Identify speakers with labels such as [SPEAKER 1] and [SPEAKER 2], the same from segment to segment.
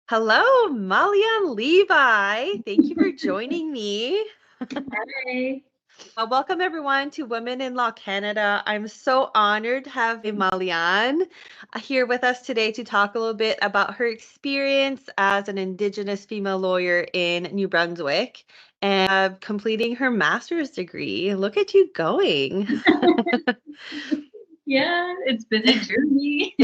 [SPEAKER 1] Hello, Malian Levi. Thank you for joining me.
[SPEAKER 2] Hi.
[SPEAKER 1] Welcome everyone to Women in Law Canada. I'm so honored to have Malian here with us today to talk a little bit about her experience as an Indigenous female lawyer in New Brunswick and completing her master's degree. Look at you going.
[SPEAKER 2] Yeah, it's been a journey.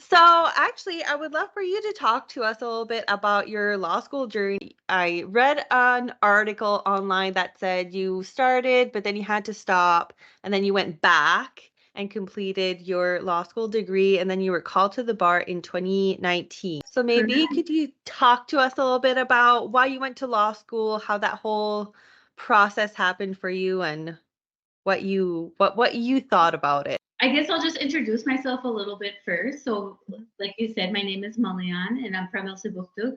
[SPEAKER 1] So, actually, I would love for you to talk to us a little bit about your law school journey. I read an article online that said you started, but then you had to stop, and then you went back and completed your law school degree, and then you were called to the bar in 2019. So, maybe could you talk to us a little bit about why you went to law school, how that whole process happened for you, and what you thought about it?
[SPEAKER 2] I guess I'll just introduce myself a little bit first. So, like you said, my name is Malian and I'm from Elsipogtog.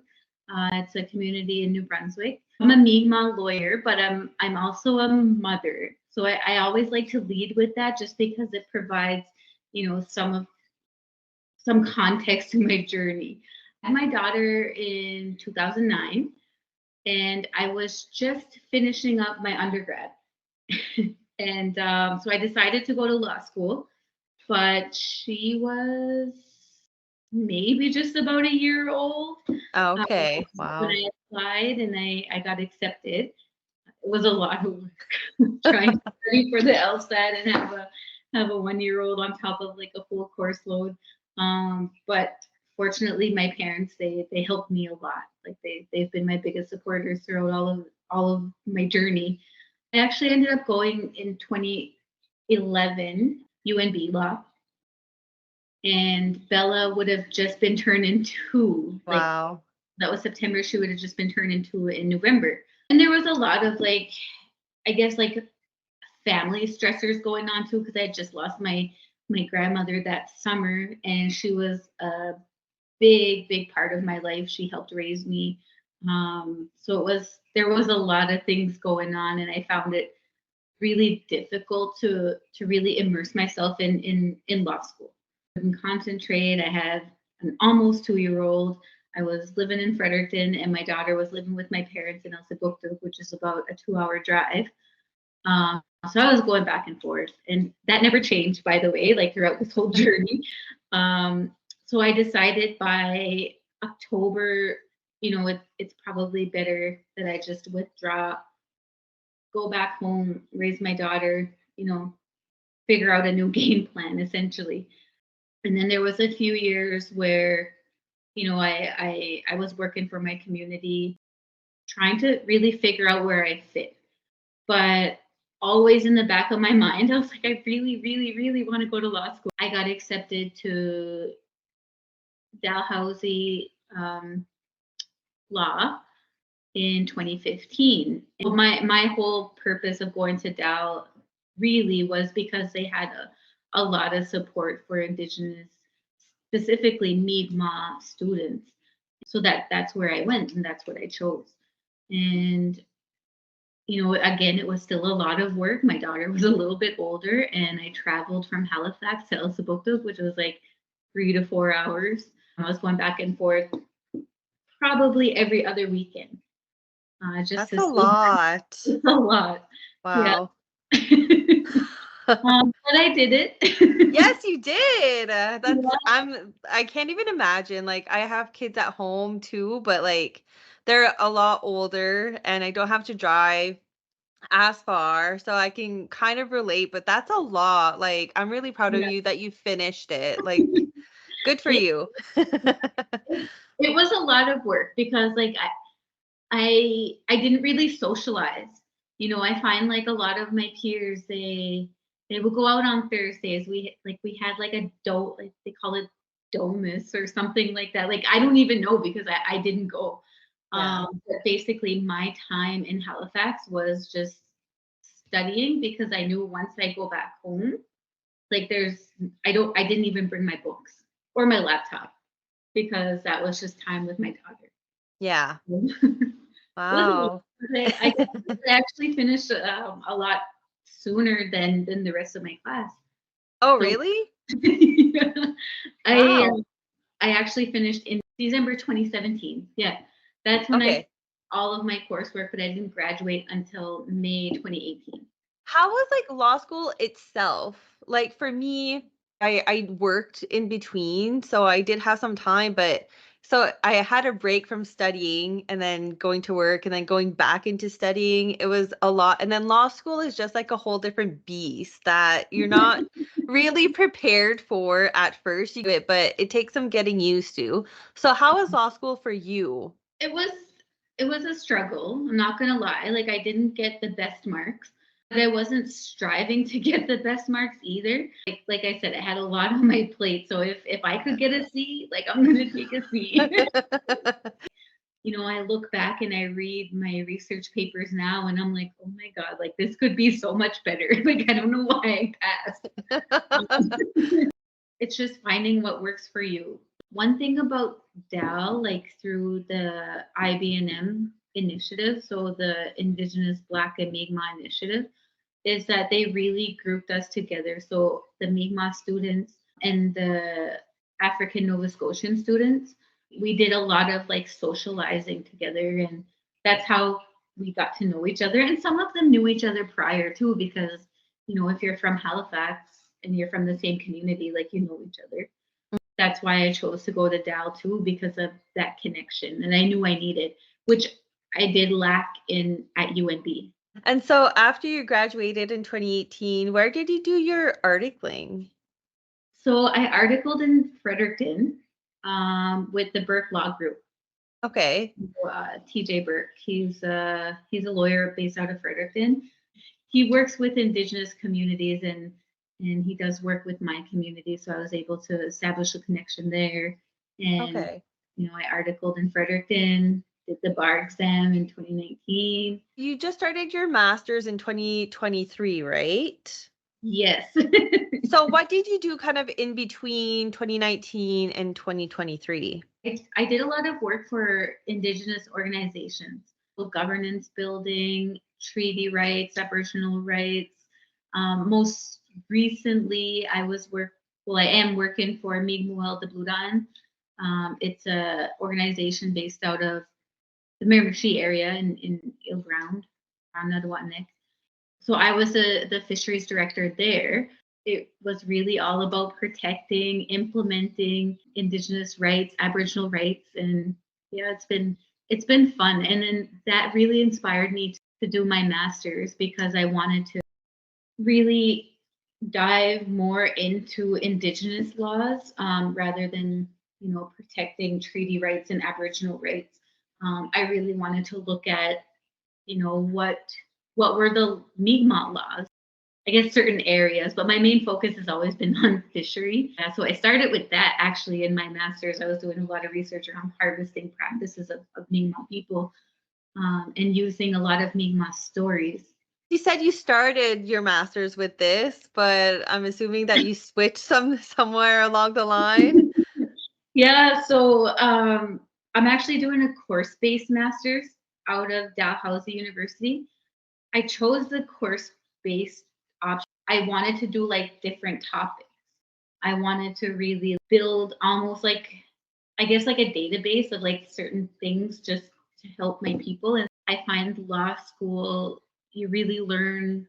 [SPEAKER 2] It's a community in New Brunswick. I'm a Mi'kmaq lawyer, but I'm also a mother. So I always like to lead with that just because it provides, some context to my journey. I had my daughter in 2009 and I was just finishing up my undergrad. And so I decided to go to law school, but she was maybe just about a year old
[SPEAKER 1] Okay,
[SPEAKER 2] when
[SPEAKER 1] wow.
[SPEAKER 2] I applied and I got accepted. It was a lot of work trying to study for the LSAT and have a 1 year old on top of like a full course load. But fortunately, my parents they helped me a lot. Like they've been my biggest supporters throughout all of my journey. I actually ended up going in 2011 UNB law, and Bella would have just been turned into like
[SPEAKER 1] Wow.
[SPEAKER 2] that was September. She would have just been turned into in November, and there was a lot of like I guess like family stressors going on too because I had just lost my grandmother that summer, and she was a big part of my life. She helped raise me. So there was a lot of things going on, and I found it really difficult to really immerse myself in law school. I couldn't concentrate. I had an almost 2 year old. I was living in Fredericton, and my daughter was living with my parents in Elsipogtog, which is about a 2 hour drive. So I was going back and forth, and that never changed, by the way, like throughout this whole journey. So I decided by October, it's probably better that I just withdraw, go back home, raise my daughter, figure out a new game plan essentially. And then there was a few years where, I was working for my community, trying to really figure out where I fit. But always in the back of my mind, I was like, I really want to go to law school. I got accepted to Dalhousie Law in 2015. And my whole purpose of going to Dal really was because they had a lot of support for Indigenous, specifically Mi'kmaq students. So that's where I went and that's what I chose. And again, it was still a lot of work. My daughter was a little bit older, and I traveled from Halifax to Elsipogtog, which was like 3 to 4 hours. I was going back and forth probably every other weekend, just
[SPEAKER 1] That's
[SPEAKER 2] to
[SPEAKER 1] a
[SPEAKER 2] see.
[SPEAKER 1] lot.
[SPEAKER 2] It's a lot. Yeah.
[SPEAKER 1] Wow.
[SPEAKER 2] But I did it.
[SPEAKER 1] Yes, you did. That's
[SPEAKER 2] Yeah.
[SPEAKER 1] I can't even imagine. Like I have kids at home too, but like they're a lot older and I don't have to drive as far, so I can kind of relate, but that's a lot. Like I'm really proud of
[SPEAKER 2] Yeah.
[SPEAKER 1] you that you finished it. Like good for
[SPEAKER 2] Yeah.
[SPEAKER 1] you.
[SPEAKER 2] It was a lot of work because like I didn't really socialize. I find like a lot of my peers they would go out on Thursdays. We had like a like they call it domus or something like that. Like I don't even know because I didn't go.
[SPEAKER 1] Yeah.
[SPEAKER 2] But basically my time in Halifax was just studying because I knew once I go back home, like I didn't even bring my books or my laptop because that was just time with my daughter.
[SPEAKER 1] Yeah.
[SPEAKER 2] It was a lot.
[SPEAKER 1] Wow.
[SPEAKER 2] I actually finished a lot sooner than the rest of my class.
[SPEAKER 1] Oh,
[SPEAKER 2] So
[SPEAKER 1] really?
[SPEAKER 2] yeah, I
[SPEAKER 1] Wow.
[SPEAKER 2] I actually finished in December 2017. Yeah. That's when I
[SPEAKER 1] Okay.
[SPEAKER 2] all of my coursework, but I didn't graduate until May 2018.
[SPEAKER 1] How was, like, law school itself? Like, for me, I worked in between, so I did have some time, but so I had a break from studying and then going to work and then going back into studying. It was a lot, and then law school is just like a whole different beast that you're not really prepared for at first. You do it, but it takes some getting used to. So how was law school for you?
[SPEAKER 2] It was it was a struggle. I'm not gonna lie. Like I didn't get the best marks, but I wasn't striving to get the best marks either. Like I said, I had a lot on my plate. So if I could get a C, like I'm gonna take a C. I look back and I read my research papers now and I'm like, oh my God, like this could be so much better. Like I don't know why I passed. It's just finding what works for you. One thing about DAL, like through the IBNM initiative, so the Indigenous Black and Mi'kmaq initiative, is that they really grouped us together. So the Mi'kmaq students and the African Nova Scotian students, we did a lot of like socializing together, and that's how we got to know each other. And some of them knew each other prior too, because if you're from Halifax and you're from the same community, like you know each other. That's why I chose to go to DAL too, because of that connection, and I knew I needed, which I did lack in at UNB.
[SPEAKER 1] And so after you graduated in 2018, where did you do your articling?
[SPEAKER 2] So I articled in Fredericton with the Burke Law Group.
[SPEAKER 1] Okay.
[SPEAKER 2] TJ Burke. He's a lawyer based out of Fredericton. He works with Indigenous communities and he does work with my community. So I was able to establish a connection there. And
[SPEAKER 1] Okay.
[SPEAKER 2] I articled in Fredericton, did the bar exam in 2019.
[SPEAKER 1] You just started your master's in 2023, right?
[SPEAKER 2] Yes.
[SPEAKER 1] So what did you do kind of in between 2019 and 2023?
[SPEAKER 2] I did a lot of work for Indigenous organizations, governance building, treaty rights, Aboriginal rights. Most recently, I am working for Mi'kmaq de Bludan. It's a organization based out of the Miramichi area in Ile Ground, around Nadawatnik. So I was the fisheries director there. It was really all about protecting, implementing Indigenous rights, Aboriginal rights, and yeah, it's been fun. And then that really inspired me to do my master's because I wanted to really dive more into Indigenous laws rather than protecting treaty rights and Aboriginal rights. I really wanted to look at what were the Mi'kmaq laws. I guess certain areas, but my main focus has always been on fishery. So I started with that actually in my master's. I was doing a lot of research around harvesting practices of Mi'kmaq people and using a lot of Mi'kmaq stories.
[SPEAKER 1] You said you started your master's with this, but I'm assuming that you switched somewhere along the line.
[SPEAKER 2] Yeah, so I'm actually doing a course-based master's out of Dalhousie University. I chose the course-based option. I wanted to do like different topics. I wanted to really build almost like, I guess, like a database of like certain things just to help my people. And I find law school, you really learn,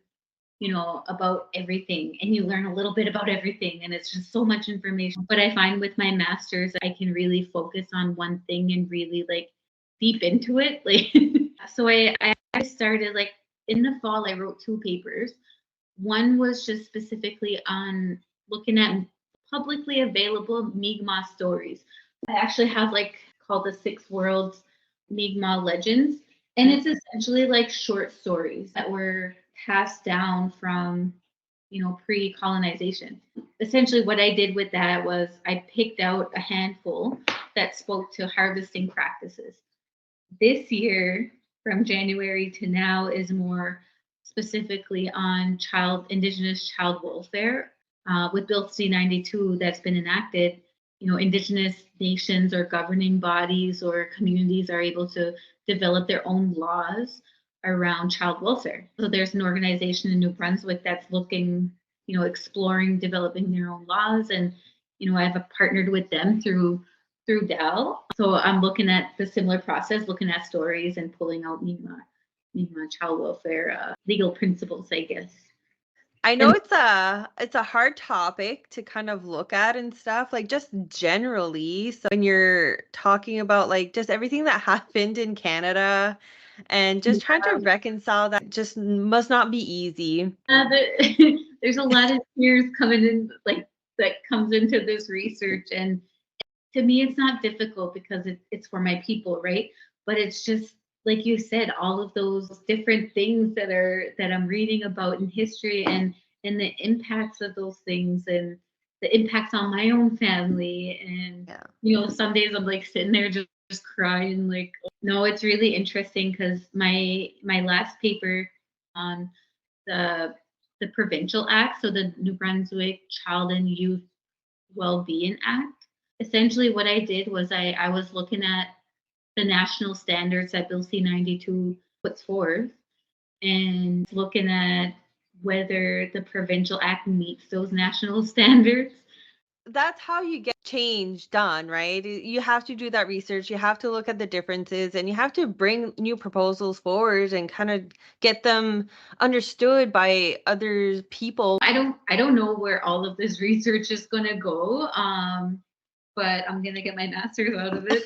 [SPEAKER 2] about everything and you learn a little bit about everything. And it's just so much information. But I find with my master's, I can really focus on one thing and really like deep into it. Like, so I started like in the fall, I wrote 2 papers. One was just specifically on looking at publicly available Mi'kmaq stories. I actually have like called the 6 Worlds Mi'kmaq Legends, and it's essentially like short stories that were passed down from pre-colonization. Essentially, what I did with that was I picked out a handful that spoke to harvesting practices. This year, from January to now, is more specifically on Indigenous child welfare. With Bill C-92 that's been enacted, Indigenous nations or governing bodies or communities are able to develop their own laws around child welfare. So there's an organization in New Brunswick that's looking, exploring developing their own laws, and I've partnered with them through through Dell. So I'm looking at the similar process, looking at stories and pulling out Mi'kmaq child welfare legal principles, I guess.
[SPEAKER 1] I know
[SPEAKER 2] And
[SPEAKER 1] it's a hard topic to kind of look at and stuff, like just generally. So when you're talking about like just everything that happened in Canada and just trying to reconcile that just must not be easy.
[SPEAKER 2] there's a lot of tears coming in, like that comes into this research, and to me it's not difficult because it's for my people, right? But it's just like you said, all of those different things that I'm reading about in history, and the impacts of those things, and the impacts on my own family. And
[SPEAKER 1] Yeah.
[SPEAKER 2] some days I'm like sitting there just crying, like, no, it's really interesting because my last paper on the provincial act, so the New Brunswick Child and Youth Well-being Act. Essentially, what I did was I was looking at the national standards that Bill C-92 puts forth, and looking at whether the provincial act meets those national standards.
[SPEAKER 1] That's how you get change done, right? You have to do that research, you have to look at the differences, and you have to bring new proposals forward and kind of get them understood by other people.
[SPEAKER 2] I don't know where all of this research is going to go, but I'm going to get my master's out of it.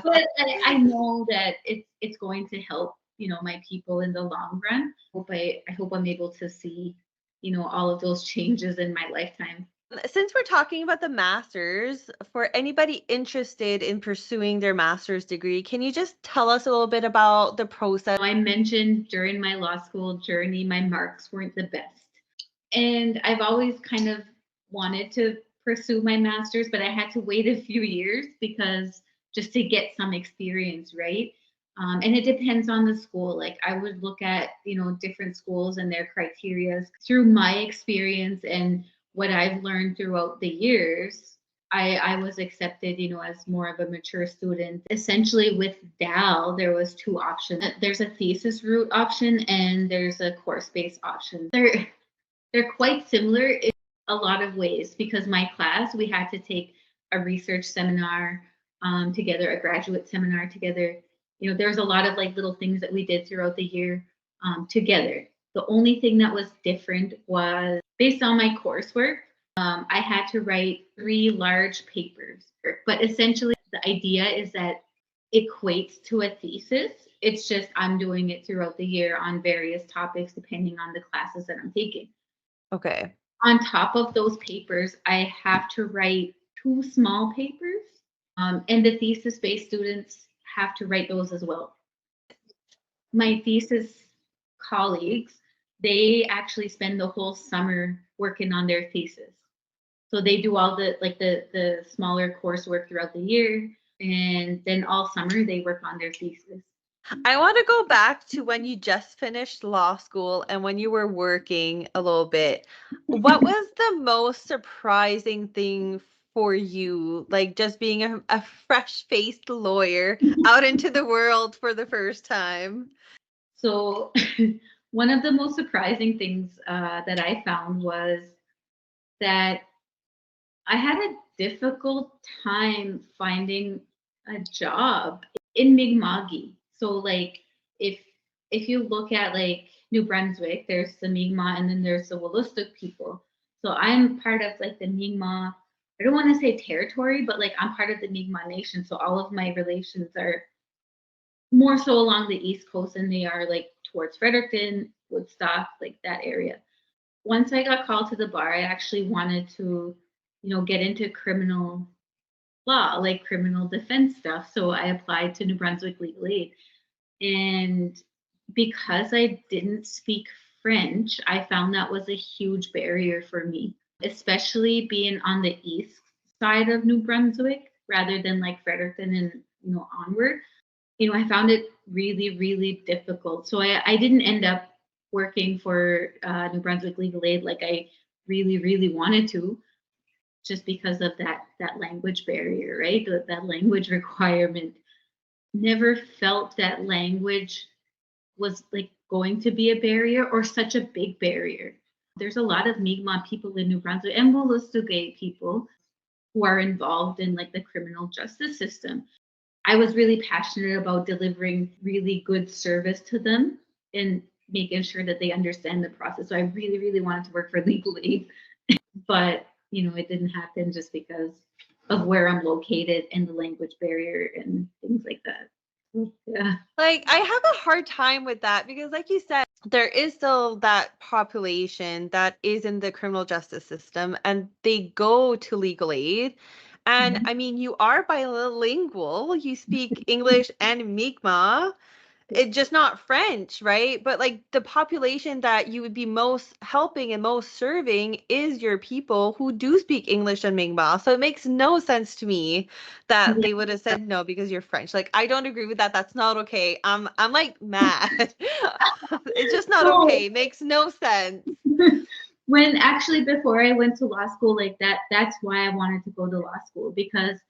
[SPEAKER 2] But I know that it's going to help, my people in the long run. I hope I'm able to see, all of those changes in my lifetime.
[SPEAKER 1] Since we're talking about the masters, for anybody interested in pursuing their master's degree, can you just tell us a little bit about the process?
[SPEAKER 2] I mentioned during my law school journey, my marks weren't the best. And I've always kind of wanted to pursue my master's, but I had to wait a few years because just to get some experience, right? And it depends on the school. Like I would look at, different schools and their criteria. Through my experience and what I've learned throughout the years, I was accepted, as more of a mature student. Essentially, with DAL, there was two options. There's a thesis route option and there's a course-based option. They're quite similar in a lot of ways because my class, we had to take a research seminar together, a graduate seminar together. There's a lot of like little things that we did throughout the year together. The only thing that was different was based on my coursework. I had to write 3 large papers, but essentially the idea is that equates to a thesis. It's just I'm doing it throughout the year on various topics depending on the classes that I'm taking.
[SPEAKER 1] Okay.
[SPEAKER 2] On top of those papers, I have to write 2 small papers, and the thesis-based students have to write those as well. My thesis colleagues, they actually spend the whole summer working on their thesis. So they do all the smaller coursework throughout the year, and then all summer they work on their thesis.
[SPEAKER 1] I want to go back to when you just finished law school and when you were working a little bit. What was the most surprising thing for you, like just being a fresh-faced lawyer out into the world for the first time?
[SPEAKER 2] So one of the most surprising things that I found was that I had a difficult time finding a job in Mi'kmaq. So like if if you look at like New Brunswick, there's the Mi'kmaq and then there's the Wolastoq people. So I'm part of like the Mi'kmaq. I don't want to say territory, but like I'm part of the Mi'kmaq nation. So all of my relations are more so along the East Coast, and they are like towards Fredericton, Woodstock, like that area. Once I got called to the bar, I actually wanted to, get into criminal law, like criminal defense stuff. So I applied to New Brunswick Legal Aid. And because I didn't speak French, I found that was a huge barrier for me, especially being on the east side of New Brunswick rather than like Fredericton and, onward. I found it really, really difficult. So I didn't end up working for New Brunswick Legal Aid like I really, really wanted to, just because of that language barrier, right? That language requirement. Never felt that language was like going to be a barrier or such a big barrier. There's a lot of Mi'kmaq people in New Brunswick and Wolastoq people. who are involved in like the criminal justice system. I was really passionate about delivering really good service to them and making sure that they understand the process. So I really, really wanted to work for legal aid, but it didn't happen just because of where I'm located and the language barrier and things like that. Yeah.
[SPEAKER 1] Like, I have a hard time with that because, like you said, there is still that population that is in the criminal justice system and they go to legal aid. And
[SPEAKER 2] Mhm.
[SPEAKER 1] I mean, you are bilingual, you speak English and Mi'kmaq. It's just not French, right? But like the population that you would be most helping and most serving is your people who do speak English and Mi'kmaq. So it makes no sense to me that
[SPEAKER 2] Yeah.
[SPEAKER 1] they would have said no because you're French. Like I don't agree with that. That's not okay. I'm like mad. It's just not
[SPEAKER 2] No.
[SPEAKER 1] okay. It makes no sense.
[SPEAKER 2] When actually before I went to law school, like that's why I wanted to go to law school, because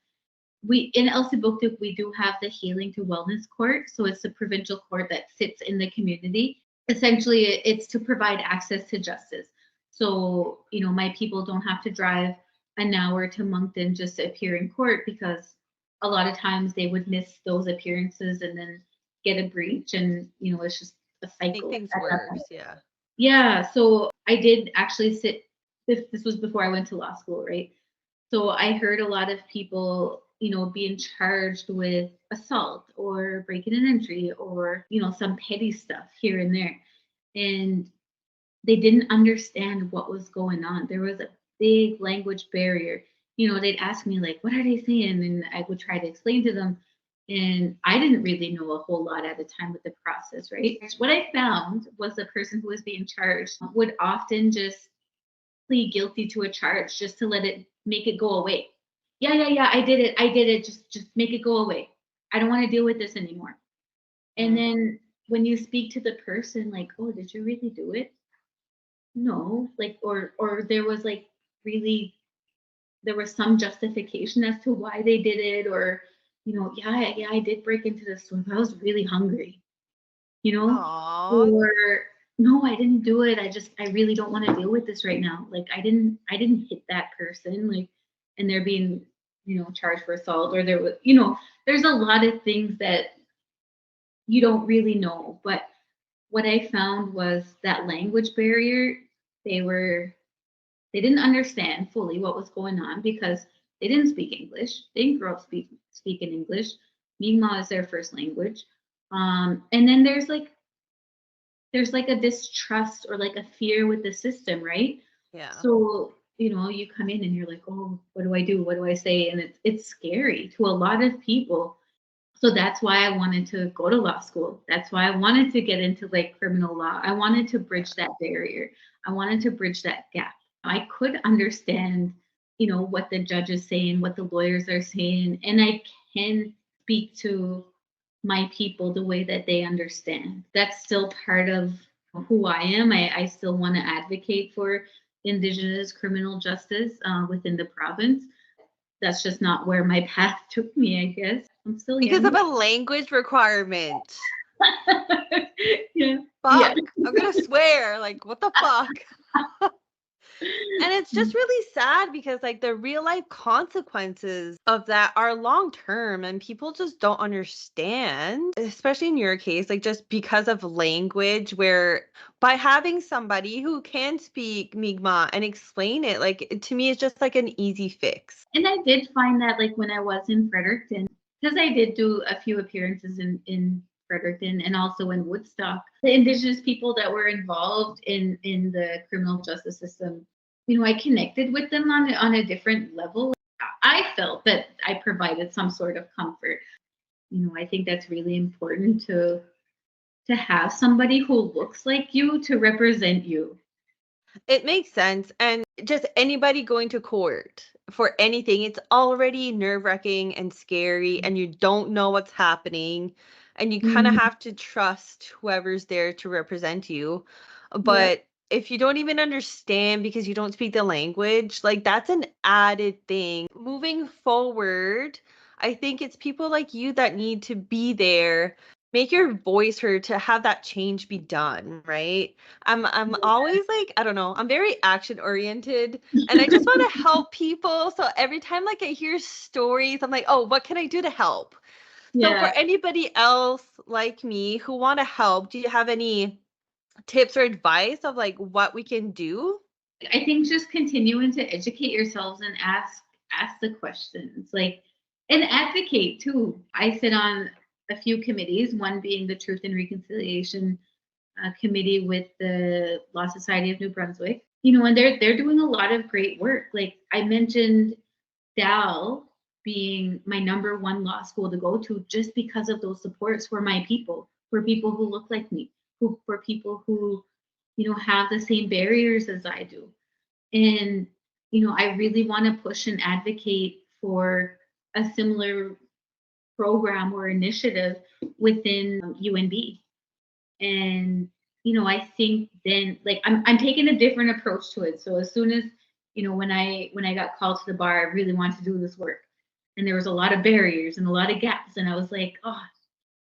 [SPEAKER 2] we in Elsipogtog we do have the Healing to Wellness Court. So it's a provincial court that sits in the community. Essentially, it's to provide access to justice. So, my people don't have to drive an hour to Moncton just to appear in court, because a lot of times they would miss those appearances and then get a breach, and it's just a
[SPEAKER 1] Make
[SPEAKER 2] cycle
[SPEAKER 1] things
[SPEAKER 2] at that point.
[SPEAKER 1] worse. Yeah.
[SPEAKER 2] Yeah, so I did actually sit. This was before I went to law school, right? So I heard a lot of people, being charged with assault or breaking an entry or, some petty stuff here and there. And they didn't understand what was going on. There was a big language barrier. They'd ask me, like, what are they saying? And I would try to explain to them. And I didn't really know a whole lot at the time with the process, right? What I found was the person who was being charged would often just plead guilty to a charge just to let it make it go away. Yeah, yeah, yeah, I did it. I did it. Just make it go away. I don't want to deal with this anymore. And
[SPEAKER 1] Mm.
[SPEAKER 2] then when you speak to the person, like, oh, did you really do it? No. Like, or there was like really there was some justification as to why they did it, or yeah, yeah, I did break into the store, but I was really hungry, you know?
[SPEAKER 1] Aw.
[SPEAKER 2] Or no, I didn't do it. I really don't want to deal with this right now. Like I didn't hit that person, like, and they're being, charged for assault, or there was, there's a lot of things that you don't really know. But what I found was that language barrier, they were they didn't understand fully what was going on because they didn't speak English. They didn't grow up speaking English. Mi'kmaq is their first language. And then there's like a distrust or like a fear with the system, right?
[SPEAKER 1] Yeah.
[SPEAKER 2] So, you come in and you're like, oh, what do I do? What do I say? And it's scary to a lot of people. So that's why I wanted to go to law school. That's why I wanted to get into like criminal law. I wanted to bridge that barrier. I wanted to bridge that gap. I could understand, what the judge is saying, what the lawyers are saying, and I can speak to my people the way that they understand. That's still part of who I am. I still want to advocate for Indigenous criminal justice within the province. That's just not where my path took me, I guess. I'm still
[SPEAKER 1] Because of
[SPEAKER 2] young.
[SPEAKER 1] a language requirement.
[SPEAKER 2] Yeah. Yeah.
[SPEAKER 1] Fuck. I'm gonna swear. Like, what the fuck? And it's just really sad because like the real life consequences of that are long term and people just don't understand, especially in your case, like just because of language, where by having somebody who can speak Mi'kmaq and explain it, like to me it's just like an easy fix.
[SPEAKER 2] And I did find that, like, when I was in Fredericton, because I did do a few appearances in Fredericton and also in Woodstock, the Indigenous people that were involved in the criminal justice system, I connected with them on a different level. I felt that I provided some sort of comfort. I think that's really important to have somebody who looks like you to represent you.
[SPEAKER 1] It makes sense. And just anybody going to court for anything, it's already nerve-wracking and scary, and you don't know what's happening, and you kind of
[SPEAKER 2] Mhm.
[SPEAKER 1] have to trust whoever's there to represent you.
[SPEAKER 2] Yep.
[SPEAKER 1] But if you don't even understand because you don't speak the language, like that's an added thing. Moving forward, I think it's people like you that need to be there make your voice heard to have that change be done, right? I'm always like, I don't know, I'm very action oriented and I just want to help people. So every time like I hear stories, I'm like, "Oh, what can I do to help?" So for
[SPEAKER 2] Yeah,
[SPEAKER 1] anybody else like me who want to help, do you have any tips or advice of like what we can do?
[SPEAKER 2] I think just continuing to educate yourselves and ask the questions, like, and advocate too. I sit on a few committees, one being the Truth and Reconciliation committee with the Law Society of New Brunswick. And they're doing a lot of great work. Like I mentioned, Dal being my number one law school to go to just because of those supports for my people, for people who look like me, who for people who have the same barriers as I do. And I really want to push and advocate for a similar program or initiative within UNB. And I think then like I'm taking a different approach to it. So as soon as when I got called to the bar, I really wanted to do this work, and there was a lot of barriers and a lot of gaps, and I was like, oh,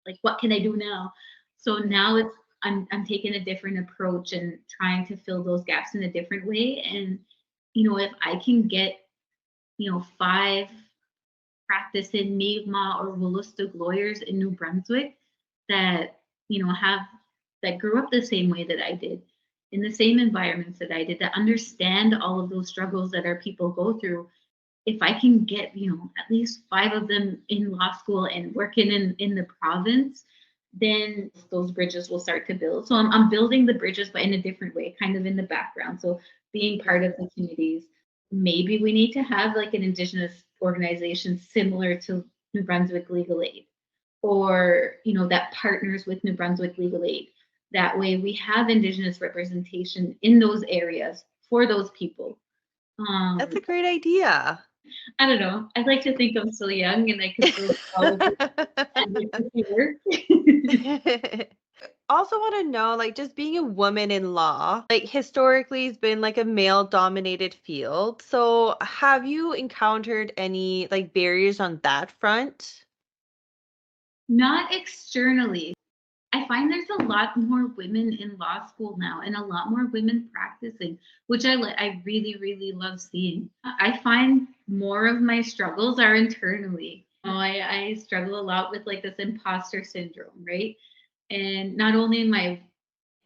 [SPEAKER 2] like what can I do now? So now I'm taking a different approach and trying to fill those gaps in a different way. And if I can get 5 practicing Mi'kmaq or Wolastoq lawyers in New Brunswick that have that grew up the same way that I did, in the same environments that I did, that understand all of those struggles that our people go through. If I can get at least 5 of them in law school and working in the province, then those bridges will start to build. So I'm building the bridges, but in a different way, kind of in the background. So being part of the communities. Maybe we need to have like an Indigenous organization similar to New Brunswick Legal Aid, or that partners with New Brunswick Legal Aid. That way we have Indigenous representation in those areas for those people.
[SPEAKER 1] That's a great idea.
[SPEAKER 2] I don't know. I like to think I'm still young and I could still do all of this advocacy work.
[SPEAKER 1] Also want to know, like, just being a woman in law, like, historically has been like a male dominated field. So, have you encountered any like barriers on that front?
[SPEAKER 2] Not externally. I find there's a lot more women in law school now and a lot more women practicing, which I really, really love seeing. I find more of my struggles are internally. I struggle a lot with like this imposter syndrome, right? And not only am I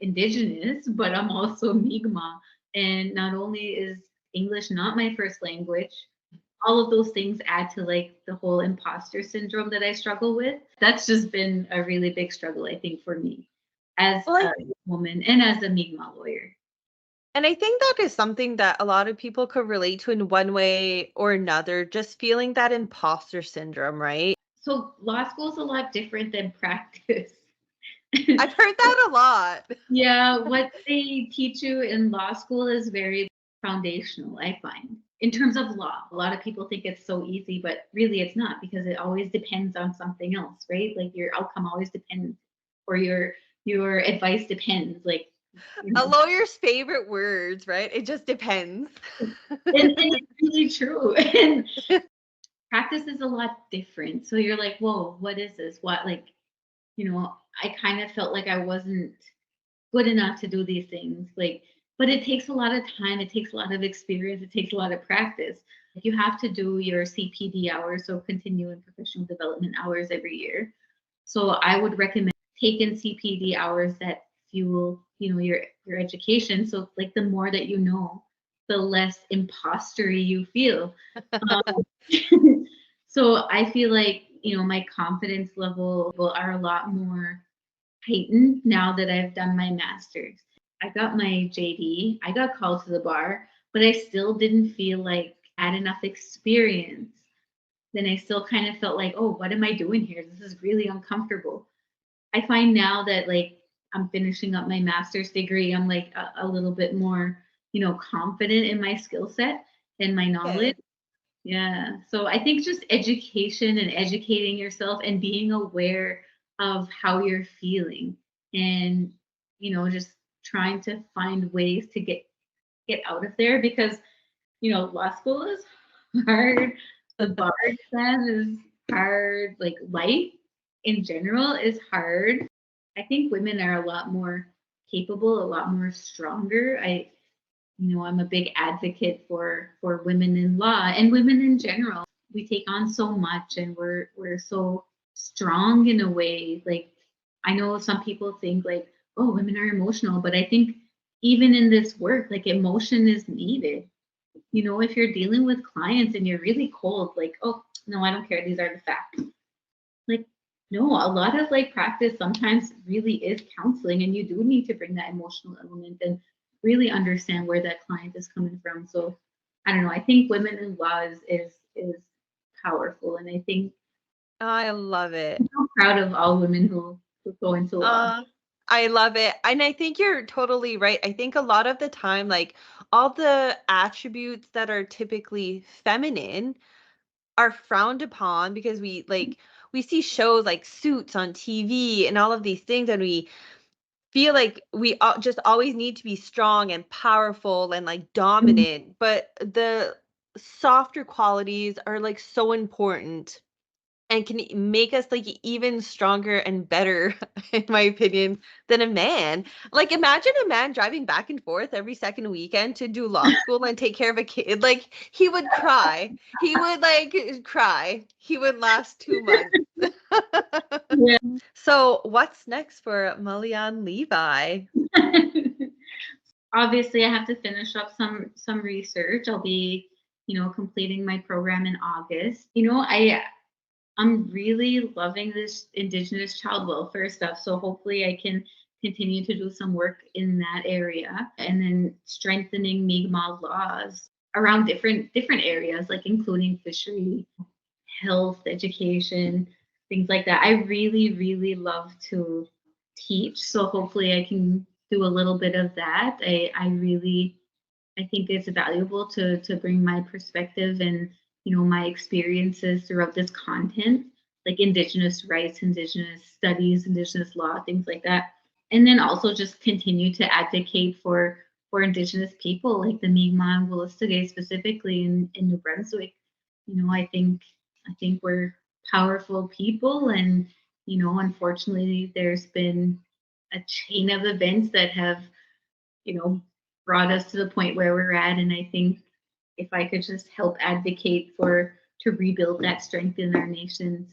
[SPEAKER 2] Indigenous, but I'm also Mi'kmaq. And not only is English not my first language, all of those things add to like the whole imposter syndrome that I struggle with. That's just been a really big struggle, I think, for me as
[SPEAKER 1] Well,
[SPEAKER 2] a woman and as a Mi'kmaq lawyer.
[SPEAKER 1] and I think that is something that a lot of people could relate to in one way or another, just feeling that imposter syndrome, right?
[SPEAKER 2] So law school is a lot different than practice.
[SPEAKER 1] I've heard that a lot.
[SPEAKER 2] Yeah, what they teach you in law school is very foundational, I find. In terms of law, a lot of people think it's so easy, but really it's not, because it always depends on something else, right? Like your outcome always depends, or your advice depends. Like, you
[SPEAKER 1] A
[SPEAKER 2] know,
[SPEAKER 1] lawyer's favorite words, right? It just depends.
[SPEAKER 2] and it's really true. And practice is a lot different. So you're like, whoa, what is this? What, like, I kind of felt like I wasn't good enough to do these things. Like, but it takes a lot of time, it takes a lot of experience, it takes a lot of practice. You have to do your CPD hours, so continuing professional development hours, every year. So I would recommend taking CPD hours that fuel, your education. So like the more that you know, the less impostery you feel. Um, so I feel like, my confidence level are a lot more heightened now that I've done my master's. I got my JD, I got called to the bar, but I still didn't feel like I had enough experience. Then I still kind of felt like, oh, what am I doing here? This is really uncomfortable. I find now that like I'm finishing up my master's degree, I'm like a little bit more, confident in my skill set and my knowledge.
[SPEAKER 1] Good.
[SPEAKER 2] Yeah. So I think just education and educating yourself and being aware of how you're feeling, and just trying to find ways to get out of there, because law school is hard, the bar exam is hard, like life. in general is hard. I think women are a lot more capable, a lot more stronger. I'm a big advocate for women in law and women in general. We take on so much, and we're so strong in a way. Like, I know some people think like, oh, women are emotional, but I think even in this work, like, emotion is needed. If you're dealing with clients and you're really cold, like, oh, no, I don't care, these are the facts. Like, no, a lot of like practice sometimes really is counseling, and you do need to bring that emotional element and really understand where that client is coming from. So I don't know. I think women in law is powerful, and I think
[SPEAKER 1] I love it.
[SPEAKER 2] I'm so proud of all women who go into law.
[SPEAKER 1] I love it. And I think you're totally right. I think a lot of the time, like all the attributes that are typically feminine are frowned upon because we see shows like Suits on TV and all of these things, and we feel like we just always need to be strong and powerful and like dominant, but the softer qualities are like so important and can make us like even stronger and better in my opinion than a man. Like imagine a man driving back and forth every second weekend to do law school and take care of a kid. Like he would cry. He would like cry. He would last 2 months.
[SPEAKER 2] Yeah.
[SPEAKER 1] So what's next for Malian Levi?
[SPEAKER 2] Obviously, I have to finish up some research. I'll be, completing my program in August. I'm really loving this Indigenous child welfare stuff. So hopefully I can continue to do some work in that area, and then strengthening Mi'kmaq laws around different areas, like including fishery, health, education, things like that. I really, really love to teach. So hopefully I can do a little bit of that. I think it's valuable to bring my perspective and my experiences throughout this content, like Indigenous rights, Indigenous studies, Indigenous law, things like that, and then also just continue to advocate for Indigenous people, like the Mi'kmaq and Wolastoqey specifically in New Brunswick. I think we're powerful people, and unfortunately, there's been a chain of events that have you know, brought us to the point where we're at. And I think if I could just help advocate to rebuild that strength in our nations,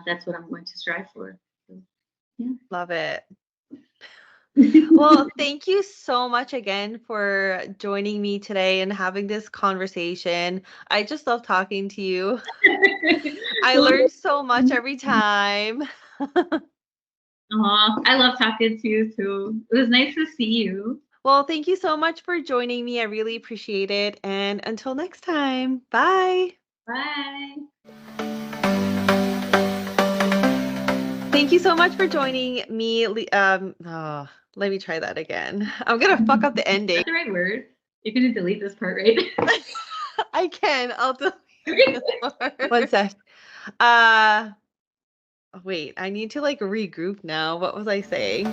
[SPEAKER 2] that's what I'm going to strive for. So, yeah.
[SPEAKER 1] Love it. Well, thank you so much again for joining me today and having this conversation. I just love talking to you. I
[SPEAKER 2] Well,
[SPEAKER 1] learn so much every time.
[SPEAKER 2] I love talking to you too. It was nice to see you.
[SPEAKER 1] Well, thank you so much for joining me. I really appreciate it. And until next time, bye.
[SPEAKER 2] Bye.
[SPEAKER 1] Thank you so much for joining me. Let me try that again. I'm gonna fuck up the ending.
[SPEAKER 2] That's the right word. You're gonna delete this part, right?
[SPEAKER 1] I can. I'll delete this part. One sec. Uh, Wait. I need to like regroup now. What was I saying?